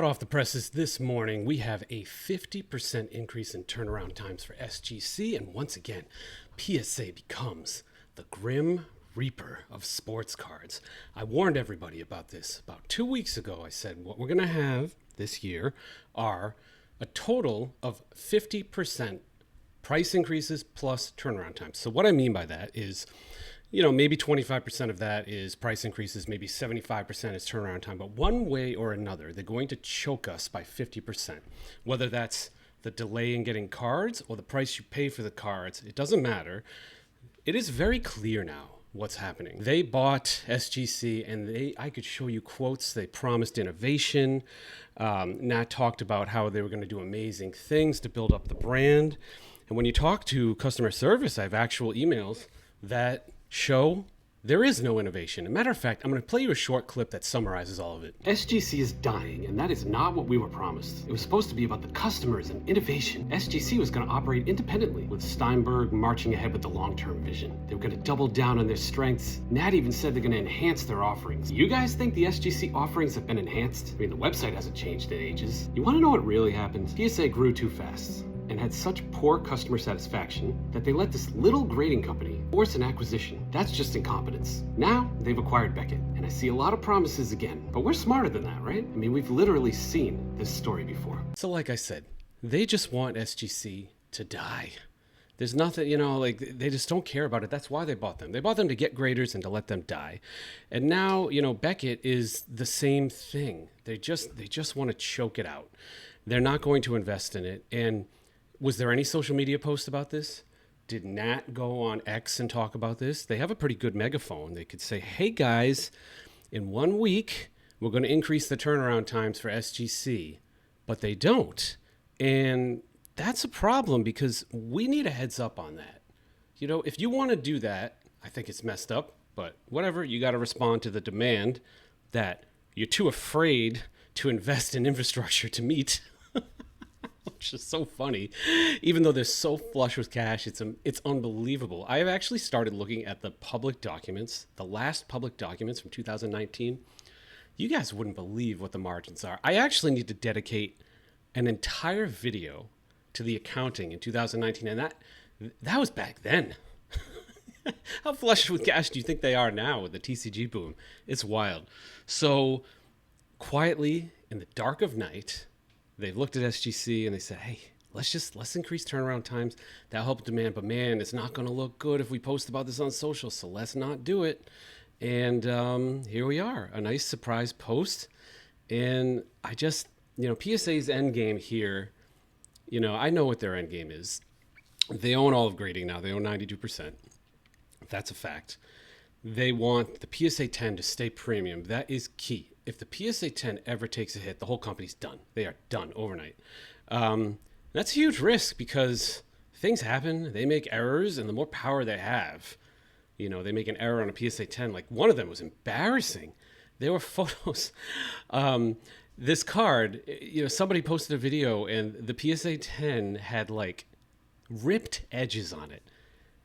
off the presses this morning, we have a 50% increase in turnaround times for SGC, and once again, PSA becomes the Grim Reaper of sports cards. I warned everybody about this. About 2 weeks ago, I said what we're going to have this year are a total of 50% price increases plus turnaround times. So what I mean by that is, maybe 25% of that is price increases, maybe 75% is turnaround time. But one way or another, they're going to choke us by 50%. Whether that's the delay in getting cards or the price you pay for the cards, it doesn't matter. It is very clear now what's happening. They bought SGC and I could show you quotes. They promised innovation. Nat talked about how they were going to do amazing things to build up the brand. And when you talk to customer service, I have actual emails that show there is no innovation. As a matter of fact, I'm going to play you a short clip that summarizes all of it. SGC is dying, and that is not what we were promised. It was supposed to be about the customers and innovation. SGC was going to operate independently, with Steinberg marching ahead with the long-term vision. They were going to double down on their strengths. Nat even said they're going to enhance their offerings. You guys think the SGC offerings have been enhanced? I mean, the website hasn't changed in ages. You want to know what really happened? PSA grew too fast and had such poor customer satisfaction that they let this little grading company force an acquisition. That's just incompetence. Now, they've acquired Beckett, and I see a lot of promises again. But we're smarter than that, right? I mean, we've literally seen this story before. So like I said, they just want SGC to die. There's nothing, they just don't care about it. That's why they bought them. They bought them to get graders and to let them die. And now, Beckett is the same thing. They just want to choke it out. They're not going to invest in it. And was there any social media post about this? Did Nat go on X and talk about this? They have a pretty good megaphone. They could say, hey guys, in 1 week, we're going to increase the turnaround times for SGC. But they don't. And that's a problem because we need a heads up on that. If you want to do that, I think it's messed up, but whatever, you got to respond to the demand that you're too afraid to invest in infrastructure to meet. Which is so funny. Even though they're so flush with cash, it's unbelievable. I have actually started looking at the public documents, the last public documents from 2019. You guys wouldn't believe what the margins are. I actually need to dedicate an entire video to the accounting in 2019, and that was back then. How flush with cash do you think they are now with the TCG boom? It's wild. So quietly in the dark of night, they've looked at SGC and they said, hey, let's increase turnaround times. That'll help demand. But man, it's not going to look good if we post about this on social. So let's not do it. And here we are, a nice surprise post. And I just, PSA's end game here, I know what their end game is. They own all of grading now. They own 92%. That's a fact. They want the PSA 10 to stay premium. That is key. If the PSA 10 ever takes a hit, the whole company's done. They are done overnight. That's a huge risk because things happen. They make errors, and the more power they have, they make an error on a PSA 10. Like one of them was embarrassing. There were photos. This card, somebody posted a video, and the PSA 10 had like ripped edges on it.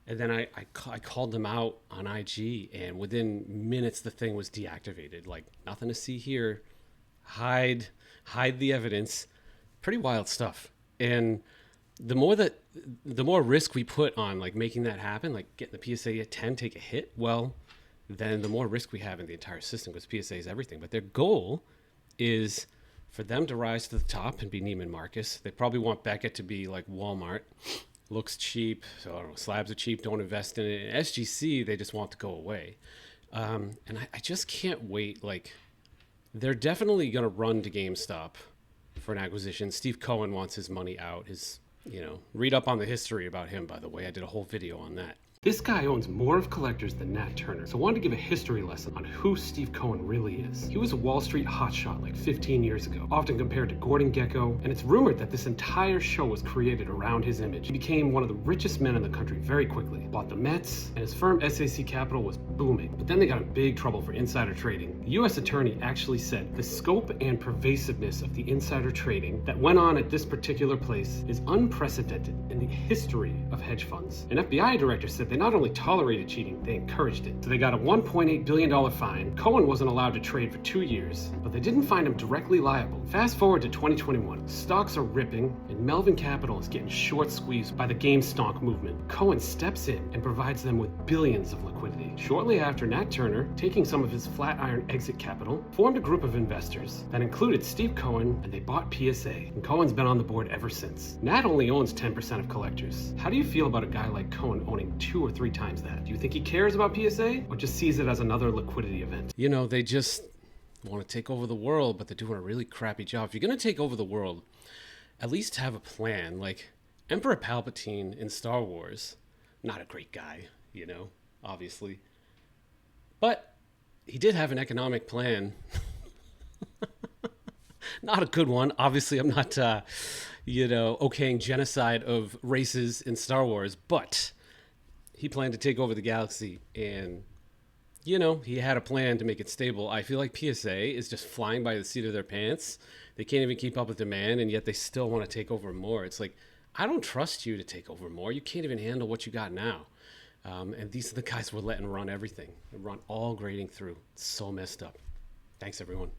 And then I called them out on IG, and within minutes, the thing was deactivated. Like, nothing to see here. Hide the evidence. Pretty wild stuff. And the more risk we put on, like, making that happen, like getting the PSA at 10 take a hit, well, then the more risk we have in the entire system, because PSA is everything. But their goal is for them to rise to the top and be Neiman Marcus. They probably want Beckett to be like Walmart. Looks cheap, so I don't know, slabs are cheap, don't invest in it. And SGC, they just want to go away. And I just can't wait. Like, they're definitely going to run to GameStop for an acquisition. Steve Cohen wants his money out. Read up on the history about him, by the way. I did a whole video on that. This guy owns more of collectors than Nat Turner, so I wanted to give a history lesson on who Steve Cohen really is. He was a Wall Street hotshot like 15 years ago, often compared to Gordon Gekko, and it's rumored that this entire show was created around his image. He became one of the richest men in the country very quickly, bought the Mets, and his firm SAC Capital was booming. But then they got in big trouble for insider trading. The US attorney actually said the scope and pervasiveness of the insider trading that went on at this particular place is unprecedented in the history of hedge funds. An FBI director said They not only tolerated cheating, they encouraged it. So they got a $1.8 billion fine. Cohen wasn't allowed to trade for 2 years, but they didn't find him directly liable. Fast forward to 2021. Stocks are ripping, and Melvin Capital is getting short squeezed by the game stonk movement. Cohen steps in and provides them with billions of liquidity. Shortly after, Nat Turner, taking some of his Flatiron exit capital, formed a group of investors that included Steve Cohen, and they bought PSA. And Cohen's been on the board ever since. Nat only owns 10% of Collectors. How do you feel about a guy like Cohen owning 2 or 3 times that? Do you think he cares about PSA, or just sees it as another liquidity event? You know, they just want to take over the world, but they're doing a really crappy job. If you're going to take over the world, at least have a plan. Like Emperor Palpatine in Star Wars, not a great guy, you know, obviously. But he did have an economic plan. Not a good one. Obviously, I'm not, okaying genocide of races in Star Wars, but he planned to take over the galaxy, and, you know, he had a plan to make it stable. I feel like PSA is just flying by the seat of their pants. They can't even keep up with demand, and yet they still want to take over more. It's like, I don't trust you to take over more. You can't even handle what you got now. And these are the guys we're letting run everything, run all grading through. It's so messed up. Thanks, everyone.